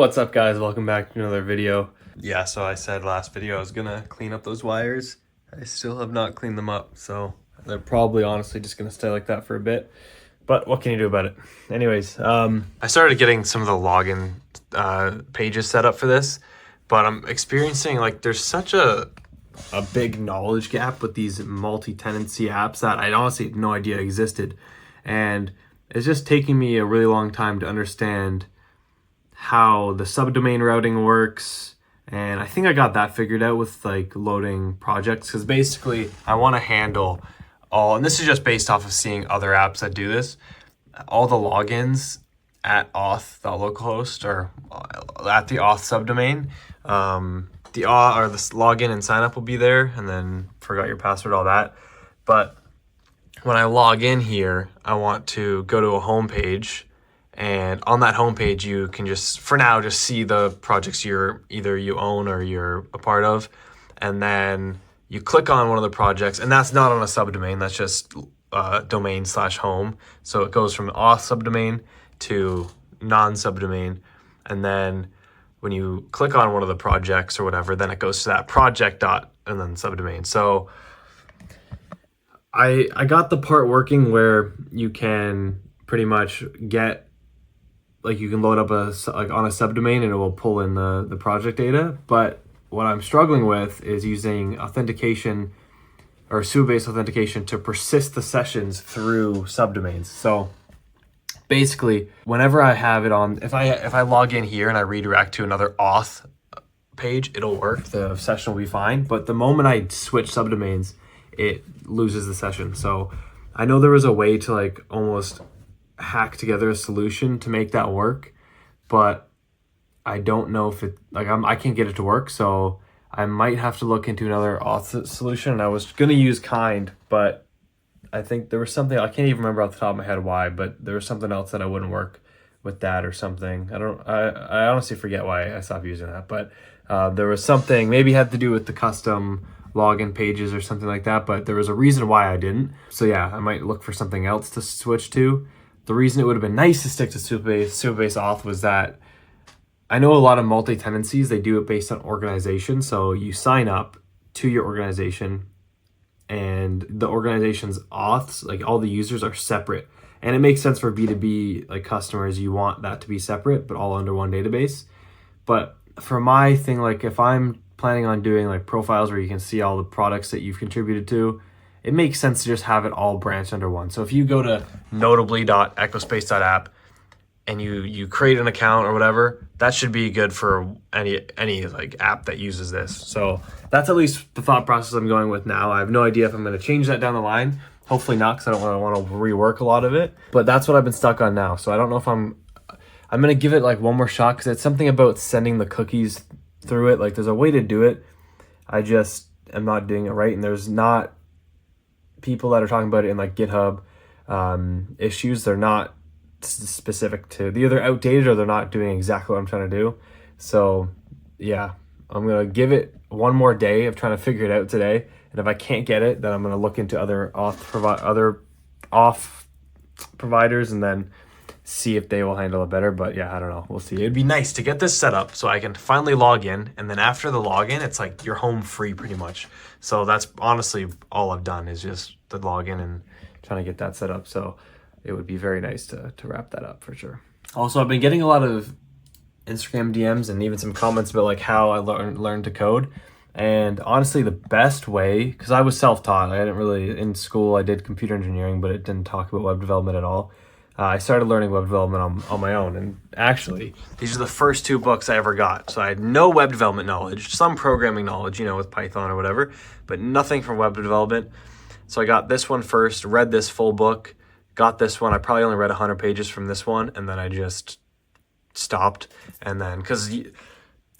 What's up, guys? Welcome back to another video. Yeah, so I said last video I was gonna clean up those wires. I still have not cleaned them up, so they're probably honestly just gonna stay like that for a bit. But what can you do about it? Anyways, I started getting some of the login pages set up for this, but I'm experiencing like there's such a big knowledge gap with these multi-tenancy apps that I honestly had no idea existed. And it's just taking me a really long time to understand how the subdomain routing works. And I think I got that figured out with like loading projects, because basically I want to handle all, and this is just based off of seeing other apps that do this, all the logins at auth.localhost or at the auth subdomain. The auth or the login and sign up will be there, and then forgot your password, all that. But when I log in here, I want to go to a home page, and on that home page you can just, for now, just see the projects you own or you're a part of. And then you click on one of the projects, and that's not on a subdomain, that's just domain/home. So it goes from auth subdomain to non-subdomain, and then when you click on one of the projects or whatever, then it goes to that project dot and then subdomain. So I got the part working where you can pretty much get, like, you can load up on a subdomain and it will pull in the project data. But what I'm struggling with is using authentication or SUA-based authentication to persist the sessions through subdomains. So basically, whenever I have it on, if I log in here and I redirect to another auth page, it'll work. The session will be fine. But the moment I switch subdomains, it loses the session. So I know there was a way to like almost hack together a solution to make that work, but I don't know if it, like, I can't get it to work. So I might have to look into another auth solution. And I was gonna use Kind, but I think there was something, I can't even remember off the top of my head why, but there was something else that I wouldn't work with that or something. I honestly forget why I stopped using that, but there was something, maybe it had to do with the custom login pages or something like that, but there was a reason why I didn't. So yeah, I might look for something else to switch to. The reason it would have been nice to stick to SUA-based auth was that I know a lot of multi-tenancies, they do it based on organization. So you sign up to your organization, and the organization's auths, like all the users, are separate. And it makes sense for B2B like customers, you want that to be separate, but all under one database. But for my thing, like if I'm planning on doing like profiles where you can see all the products that you've contributed to, it makes sense to just have it all branched under one. So if you go to notibly.echospace.app and you create an account or whatever, that should be good for any like app that uses this. So that's at least the thought process I'm going with now. I have no idea if I'm going to change that down the line. Hopefully not, because I don't want to rework a lot of it. But that's what I've been stuck on now. So I don't know if I'm going to give it like one more shot, because it's something about sending the cookies through it. Like there's a way to do it. I just am not doing it right. And there's not people that are talking about it in like GitHub issues. They're not specific to, they're either outdated or they're not doing exactly what I'm trying to do. So yeah, I'm gonna give it one more day of trying to figure it out today, and if I can't get it, then I'm gonna look into other auth providers and then see if they will handle it better. But yeah, I don't know, we'll see. It'd be nice to get this set up so I can finally log in, and then after the login, it's like you're home free pretty much. So that's honestly all I've done, is just the login and trying to get that set up. So it would be very nice to wrap that up for sure. Also, I've been getting a lot of Instagram DMs and even some comments about like how I learned to code. And honestly, the best way, because I was self-taught, I didn't really, in school I did computer engineering, but it didn't talk about web development at all. I started learning web development on my own, and actually these are the first two books I ever got. So I had no web development knowledge, some programming knowledge, with Python or whatever, but nothing from web development. So I got this one first, read this full book, got this one. I probably only read 100 pages from this one, and then I just stopped. And then, because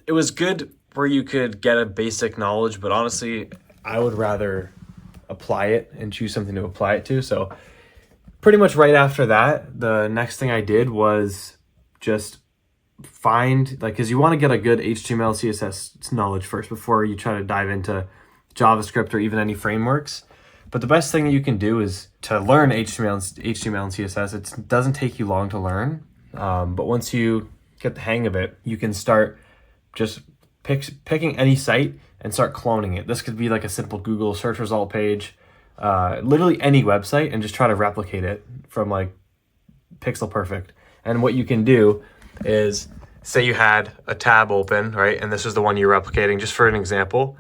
it was good where you could get a basic knowledge, but honestly, I would rather apply it and choose something to apply it to. So pretty much right after that, the next thing I did was just find, like, because you want to get a good HTML, CSS knowledge first before you try to dive into JavaScript or even any frameworks. But the best thing that you can do is to learn HTML and CSS. It doesn't take you long to learn. But once you get the hang of it, you can start just picking any site and start cloning it. This could be like a simple Google search result page, literally any website, and just try to replicate it from like pixel perfect. And what you can do is, say you had a tab open, right? And this is the one you're replicating, just for an example,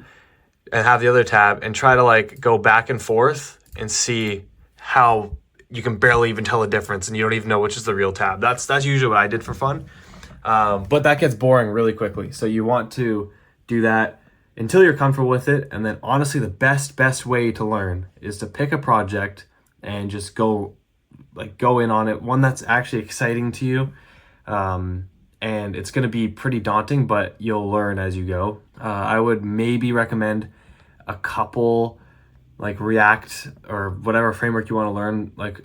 and have the other tab and try to like go back and forth and see how you can barely even tell the difference and you don't even know which is the real tab. That's usually what I did for fun. But that gets boring really quickly. So you want to do that until you're comfortable with it. And then honestly, the best way to learn is to pick a project and just go in on it. One that's actually exciting to you. And it's going to be pretty daunting, but you'll learn as you go. I would maybe recommend a couple like React or whatever framework you want to learn, like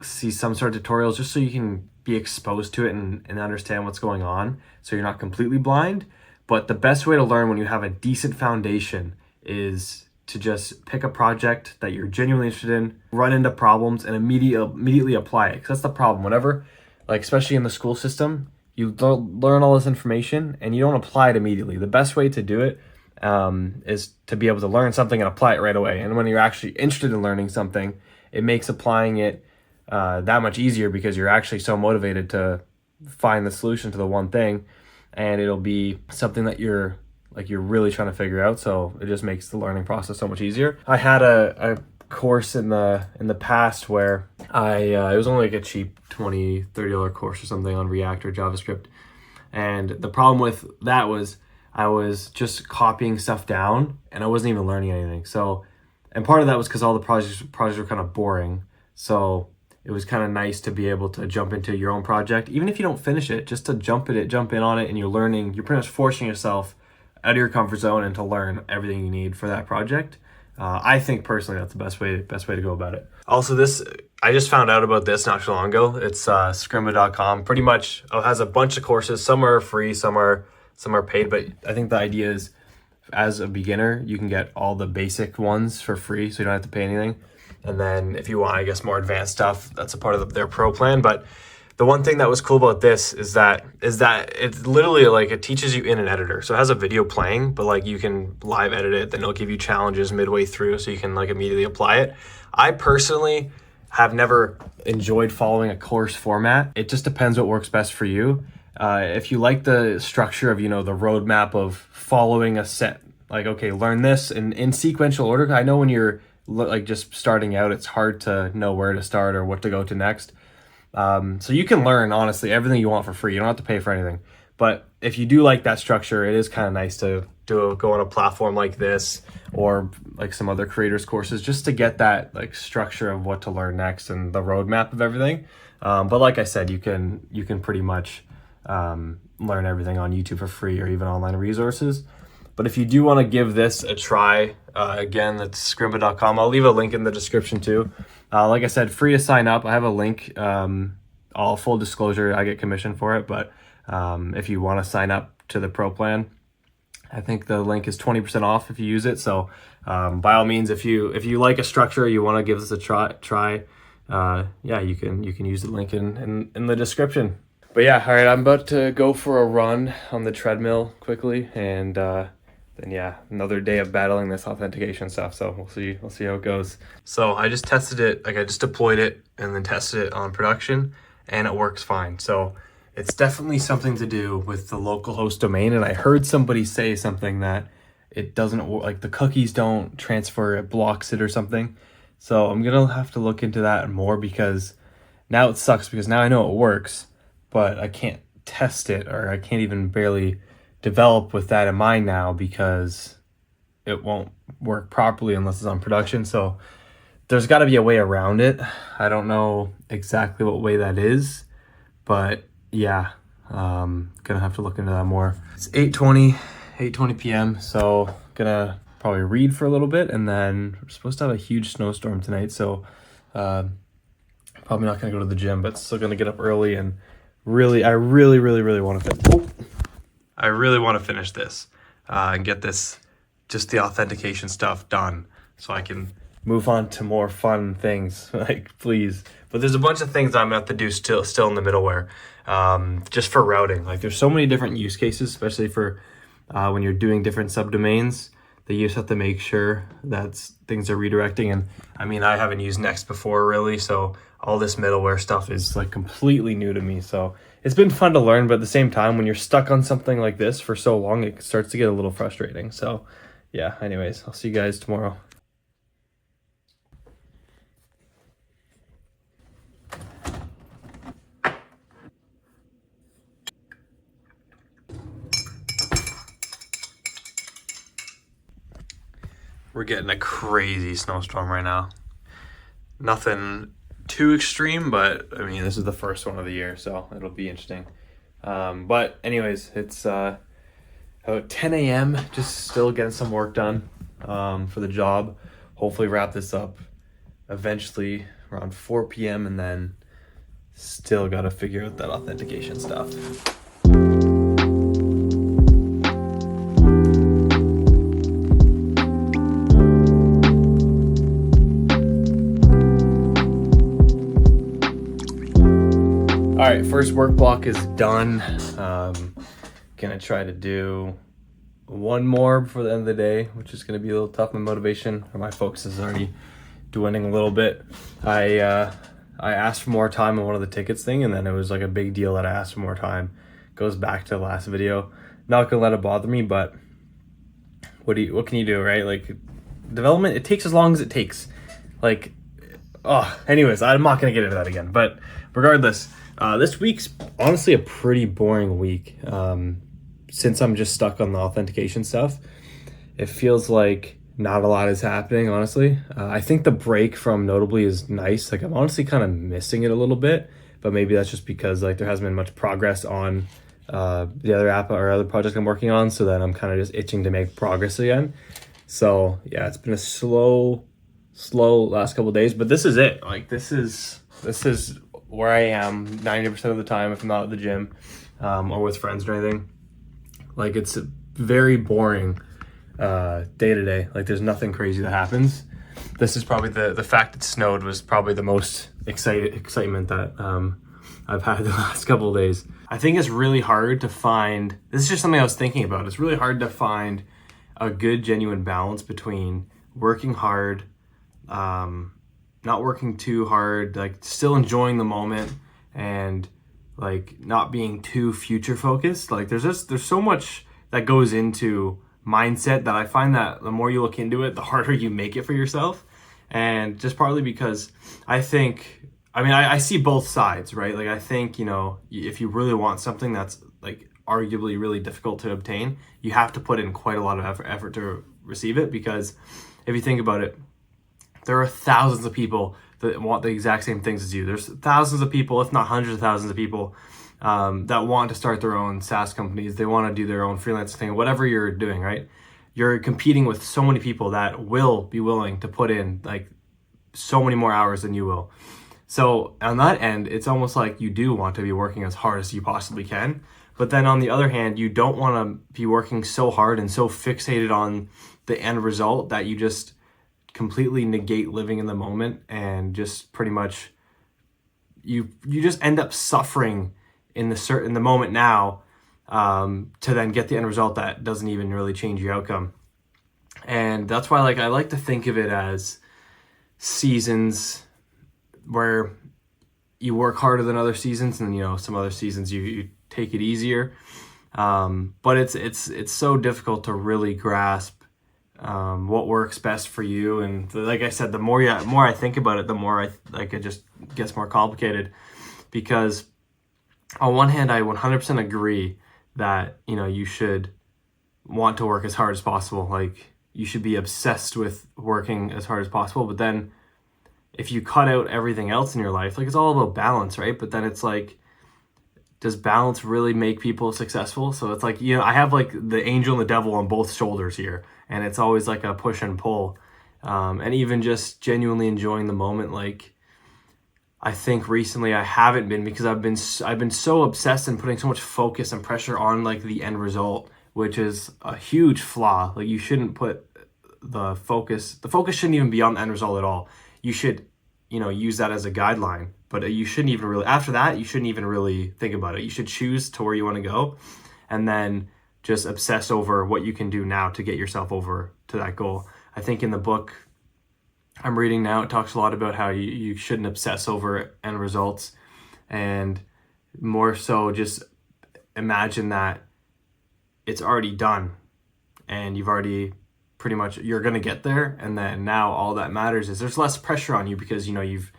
see some sort of tutorials just so you can be exposed to it and understand what's going on so you're not completely blind. But the best way to learn when you have a decent foundation is to just pick a project that you're genuinely interested in, run into problems, and immediately apply it. Because that's the problem. Whenever, like especially in the school system, you learn all this information and you don't apply it immediately. The best way to do it is to be able to learn something and apply it right away. And when you're actually interested in learning something, it makes applying it that much easier because you're actually so motivated to find the solution to the one thing, and it'll be something that you're really trying to figure out. So it just makes the learning process so much easier. I had a course in the past where it was only like a cheap $20-$30 course or something on React or JavaScript, and the problem with that was I was just copying stuff down and I wasn't even learning anything. So, and part of that was because all the projects were kind of boring. So it was kind of nice to be able to jump into your own project, even if you don't finish it, just to jump in on it, and you're learning. You're pretty much forcing yourself out of your comfort zone and to learn everything you need for that project. I think personally that's the best way to go about it. Also, I just found out about this not too long ago. It's scrimba.com. Pretty much has a bunch of courses. Some are free, some are paid, but I think the idea is, as a beginner, you can get all the basic ones for free, so you don't have to pay anything. And then if you want, I guess, more advanced stuff, that's a part of their pro plan. But the one thing that was cool about this is that it's literally like it teaches you in an editor. So it has a video playing, but like you can live edit it. Then it'll give you challenges midway through, so you can like immediately apply it. I personally have never enjoyed following a course format. It just depends what works best for you. If you like the structure of, the roadmap of following a set, like, okay, learn this in sequential order. I know when you're like just starting out, it's hard to know where to start or what to go to next. So you can learn, honestly, everything you want for free. You don't have to pay for anything. But if you do like that structure, it is kind of nice to go on a platform like this or like some other creators courses, just to get that like structure of what to learn next and the roadmap of everything. But like I said, you can pretty much learn everything on YouTube for free or even online resources. But if you do want to give this a try, again, that's scrimba.com. I'll leave a link in the description too. Like I said, free to sign up. I have a link. All full disclosure, I get commission for it. But if you want to sign up to the pro plan, I think the link is 20% off if you use it. So by all means, if you like a structure, you want to give this a try, you can use the link in the description. But yeah, all right, I'm about to go for a run on the treadmill quickly, and then another day of battling this authentication stuff. So we'll see how it goes. So I just tested it, like I just deployed it and then tested it on production, and it works fine. So it's definitely something to do with the localhost domain. And I heard somebody say something that it doesn't work, like the cookies don't transfer, it blocks it or something. So I'm gonna have to look into that more, because now it sucks, because now I know it works, but I can't test it, or I can't even barely develop with that in mind now, because it won't work properly unless it's on production. So there's got to be a way around it. I don't know exactly what way that is, but yeah, gonna have to look into that more. It's 8:20 p.m. So gonna probably read for a little bit, and then we're supposed to have a huge snowstorm tonight. So probably not gonna go to the gym, but still gonna get up early, and I really want to finish this and get this, just the authentication stuff done, so I can move on to more fun things, like, please. But there's a bunch of things I'm gonna have to do still in the middleware. just for routing. Like there's so many different use cases, especially for when you're doing different subdomains, that you just have to make sure that things are redirecting. And I mean, I haven't used Next before really, so all this middleware stuff is like completely new to me. So it's been fun to learn, but at the same time, when you're stuck on something like this for so long, it starts to get a little frustrating. So yeah, anyways, I'll see you guys tomorrow. We're getting a crazy snowstorm right now. Nothing too extreme, but I mean, this is the first one of the year, so it'll be interesting. But anyways, it's about 10 a.m. Just still getting some work done for the job. Hopefully wrap this up eventually around 4 p.m. and then still got to figure out that authentication stuff. All right, first work block is done. Gonna try to do one more before the end of the day, which is gonna be a little tough. My motivation or my focus is already dwindling a little bit. I asked for more time on one of the tickets thing, and then it was like a big deal that I asked for more time. Goes back to the last video. Not gonna let it bother me, but what can you do, right? Like development, it takes as long as it takes. Like, anyways, I'm not gonna get into that again. But regardless. This week's honestly a pretty boring week. Since I'm just stuck on the authentication stuff, it feels like not a lot is happening, honestly. I think the break from Notibly is nice. Like I'm honestly kind of missing it a little bit, but maybe that's just because like there hasn't been much progress on the other app or other project I'm working on, so that I'm kind of just itching to make progress again. So yeah, it's been a slow last couple of days, but this is it. Like this is where I am 90% of the time if I'm not at the gym or with friends or anything. Like it's a very boring day to day. Like there's nothing crazy that happens. This is probably the fact it snowed was probably the most excitement that I've had the last couple of days. I think it's really hard to find, this is just something I was thinking about. It's really hard to find a good genuine balance between working hard, not working too hard, like still enjoying the moment and like not being too future focused. Like there's so much that goes into mindset that I find that the more you look into it, the harder you make it for yourself. And just partly because I see both sides, right? Like I think, if you really want something that's like arguably really difficult to obtain, you have to put in quite a lot of effort to receive it. Because if you think about it, there are thousands of people that want the exact same things as you. There's thousands of people, if not hundreds of thousands of people, that want to start their own SaaS companies. They want to do their own freelance thing, whatever you're doing, right? You're competing with so many people that will be willing to put in like so many more hours than you will. So on that end, it's almost like you do want to be working as hard as you possibly can. But then on the other hand, you don't want to be working so hard and so fixated on the end result that you just completely negate living in the moment and just pretty much you just end up suffering in the moment now to then get the end result that doesn't even really change your outcome. And that's why I like to think of it as seasons where you work harder than other seasons, and some other seasons you take it easier. But it's so difficult to really grasp what works best for you. And like I said, the more I think about it, the more it just gets more complicated. Because on one hand, I 100% agree that you should want to work as hard as possible. Like you should be obsessed with working as hard as possible. But then if you cut out everything else in your life, like it's all about balance, right? But then it's like, does balance really make people successful? So it's like, I have like the angel and the devil on both shoulders here. And it's always like a push and pull. And even just genuinely enjoying the moment. Like I think recently I haven't been, because I've been so obsessed and putting so much focus and pressure on like the end result, which is a huge flaw. Like you shouldn't put the focus shouldn't even be on the end result at all. You should, use that as a guideline, but you shouldn't even really, after that, you shouldn't even really think about it. You should choose to where you want to go and then just obsess over what you can do now to get yourself over to that goal. I think in the book I'm reading now, it talks a lot about how you shouldn't obsess over end results, and more so just imagine that it's already done and you've already pretty much, you're going to get there. And then now all that matters is there's less pressure on you because, you know, you've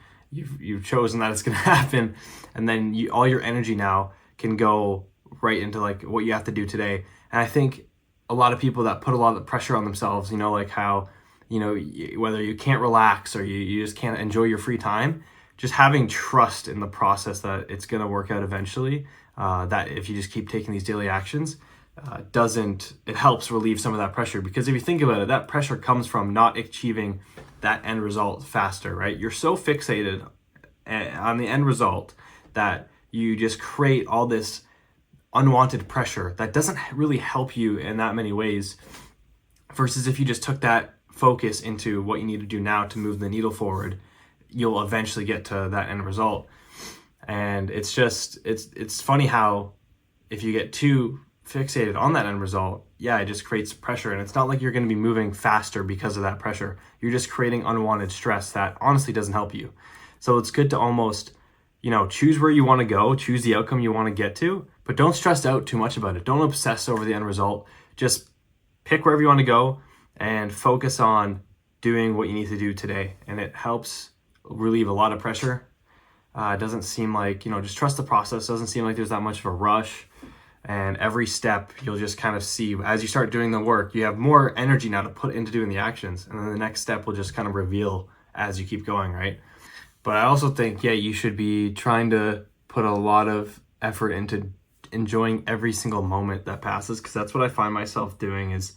chosen that it's going to happen. And then all your energy now can go right into like what you have to do today. And I think a lot of people that put a lot of pressure on themselves, you know, like how, you know, whether you can't relax or you just can't enjoy your free time, just having trust in the process that it's going to work out eventually, that if you just keep taking these daily actions, it helps relieve some of that pressure. Because if you think about it, that pressure comes from not achieving that end result faster, right? You're so fixated on the end result that you just create all this unwanted pressure that doesn't really help you in that many ways, versus if you just took that focus into what you need to do now to move the needle forward, you'll eventually get to that end result. And it's just, it's funny how if you get too fixated on that end result, it just creates pressure. And it's not like you're going to be moving faster because of that pressure. You're just creating unwanted stress that honestly doesn't help you. So it's good to almost, you know, choose where you want to go, choose the outcome you want to get to, but don't stress out too much about it. Don't obsess over the end result. Just pick wherever you want to go and focus on doing what you need to do today. And it helps relieve a lot of pressure. It doesn't seem like, you know, just trust the process. It doesn't seem like there's that much of a rush. And every step you'll just kind of see as you start doing the work, you have more energy now to put into doing the actions. And then the next step will just kind of reveal as you keep going, right? But I also think, you should be trying to put a lot of effort into enjoying every single moment that passes. Because that's what I find myself doing is,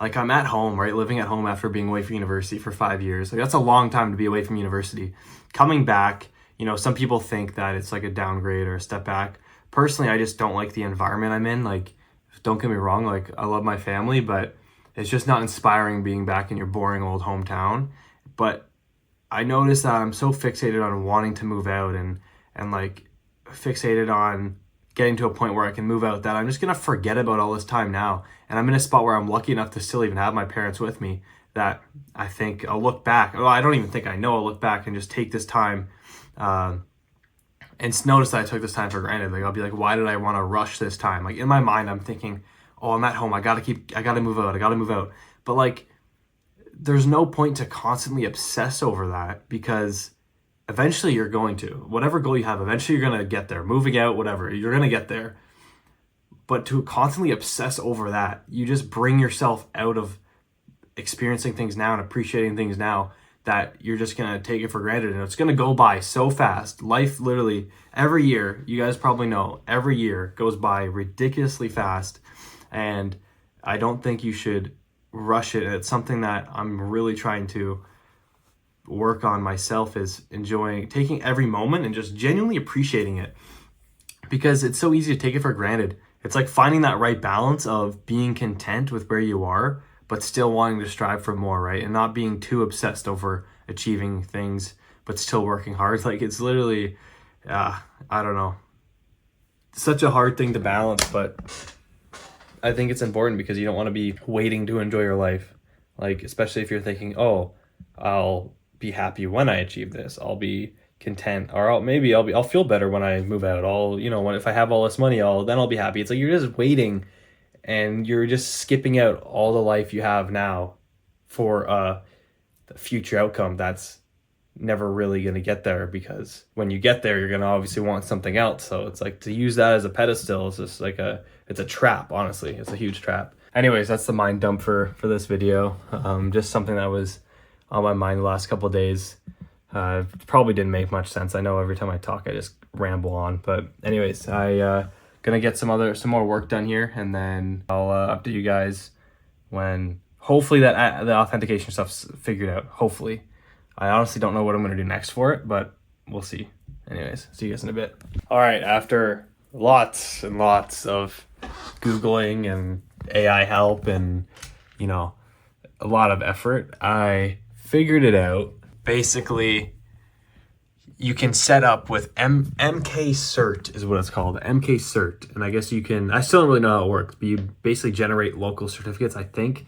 like, I'm at home, right? Living at home after being away from university for 5 years. Like, that's a long time to be away from university. Coming back, you know, some people think that it's like a downgrade or a step back. Personally, I just don't like the environment I'm in. Like, don't get me wrong, like, I love my family, but it's just not inspiring being back in your boring old hometown. But I noticed that I'm so fixated on wanting to move out and like fixated on getting to a point where I can move out that I'm just going to forget about all this time now. And I'm in a spot where I'm lucky enough to still even have my parents with me, that I think I'll look back. Well, I don't even think I know I'll look back and just take this time and notice that I took this time for granted. Like, I'll be like, why did I want to rush this time? Like, in my mind, I'm thinking, oh, I'm at home. I got to move out. But like, there's no point to constantly obsess over that, because eventually you're going to, whatever goal you have, eventually you're going to get there. Moving out, whatever, you're going to get there. But to constantly obsess over that, you just bring yourself out of experiencing things now and appreciating things now, that you're just going to take it for granted, and it's going to go by so fast. Life literally, every year, you guys probably know, every year goes by ridiculously fast, and I don't think you should rush it. It's something that I'm really trying to work on myself, is taking every moment and just genuinely appreciating it, because it's so easy to take it for granted. It's like finding that right balance of being content with where you are, but still wanting to strive for more, right? And not being too obsessed over achieving things, but still working hard. Like, it's literally, I don't know, such a hard thing to balance, but I think it's important because you don't want to be waiting to enjoy your life. Like, especially if you're thinking, oh, I'll be happy when I achieve this. I'll be content, or I'll feel better when I move out. If I have all this money, then I'll be happy. It's like you're just waiting, and you're just skipping out all the life you have now for the future outcome that's never really going to get there, because when you get there, you're going to obviously want something else. So it's like, to use that as a pedestal is just like it's a trap, honestly. It's a huge trap. Anyways, that's the mind dump for this video. Just something that was on my mind the last couple of days. Probably didn't make much sense. I know every time I talk, I just ramble on. But anyways, I gonna get some more work done here, and then I'll update you guys when hopefully that the authentication stuff's figured out. Hopefully. I honestly don't know what I'm gonna do next for it, but we'll see. Anyways, see you guys in a bit. All right, after lots and lots of Googling and AI help and, a lot of effort, I figured it out. Basically, you can set up with MK-cert is what it's called, MK-cert. And I guess you can, I still don't really know how it works, but you basically generate local certificates, I think,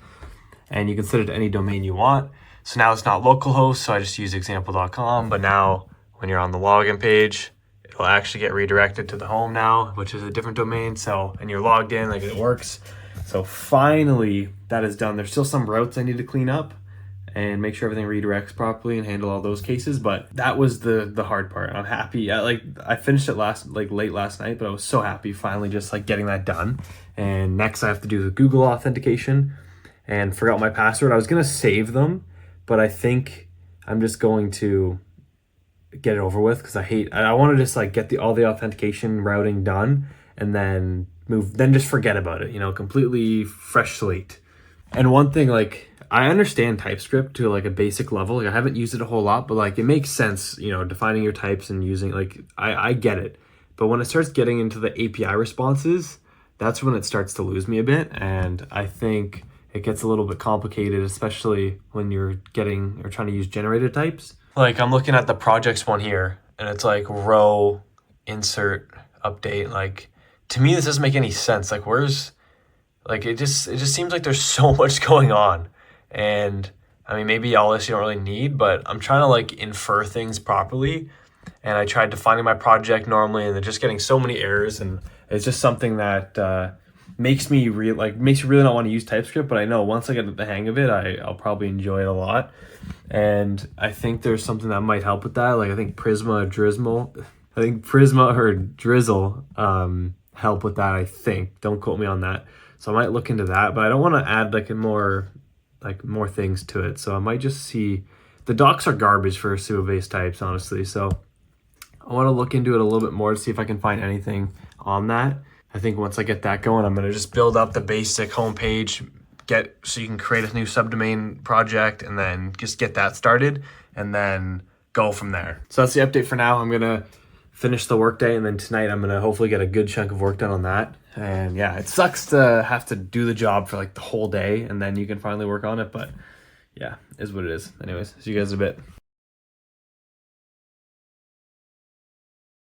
and you can set it to any domain you want. So now it's not localhost, so I just use example.com, but now when you're on the login page, it'll actually get redirected to the home now, which is a different domain. So, and you're logged in, like it works. So finally that is done. There's still some routes I need to clean up and make sure everything redirects properly and handle all those cases. But that was the hard part. I'm happy. I finished it late last night, but I was so happy finally just like getting that done. And next I have to do the Google authentication and forgot my password. I was going to save them, but I think I'm just going to get it over with because I want to just like get all the authentication routing done and then just forget about it, completely fresh slate. And one thing, like, I understand TypeScript to like a basic level. Like, I haven't used it a whole lot, but like it makes sense, defining your types and using, like, I get it. But when it starts getting into the API responses, that's when it starts to lose me a bit. And I think it gets a little bit complicated, especially when you're trying to use generated types. Like, I'm looking at the projects one here and it's like row, insert, update. Like, to me, this doesn't make any sense. Like, it just seems like there's so much going on. And I mean, maybe all this you don't really need, but I'm trying to like infer things properly. And I tried defining my project normally and they're just getting so many errors. And it's just something that makes me really not want to use TypeScript. But I know once I get the hang of it, I'll probably enjoy it a lot. And I think there's something that might help with that. Like, I think Prisma or Drizzle help with that, I think. Don't quote me on that. So I might look into that, but I don't want to add more things to it. So I might just see, the docs are garbage for Suva-based types, honestly. So I want to look into it a little bit more to see if I can find anything on that. I think once I get that going, I'm going to just build up the basic homepage, so you can create a new subdomain project and then just get that started and then go from there. So that's the update for now. I'm going to finish the workday, and then tonight I'm going to hopefully get a good chunk of work done on that. And yeah, it sucks to have to do the job for like the whole day and then you can finally work on it, but yeah, is what it is. Anyways, see you guys in a bit.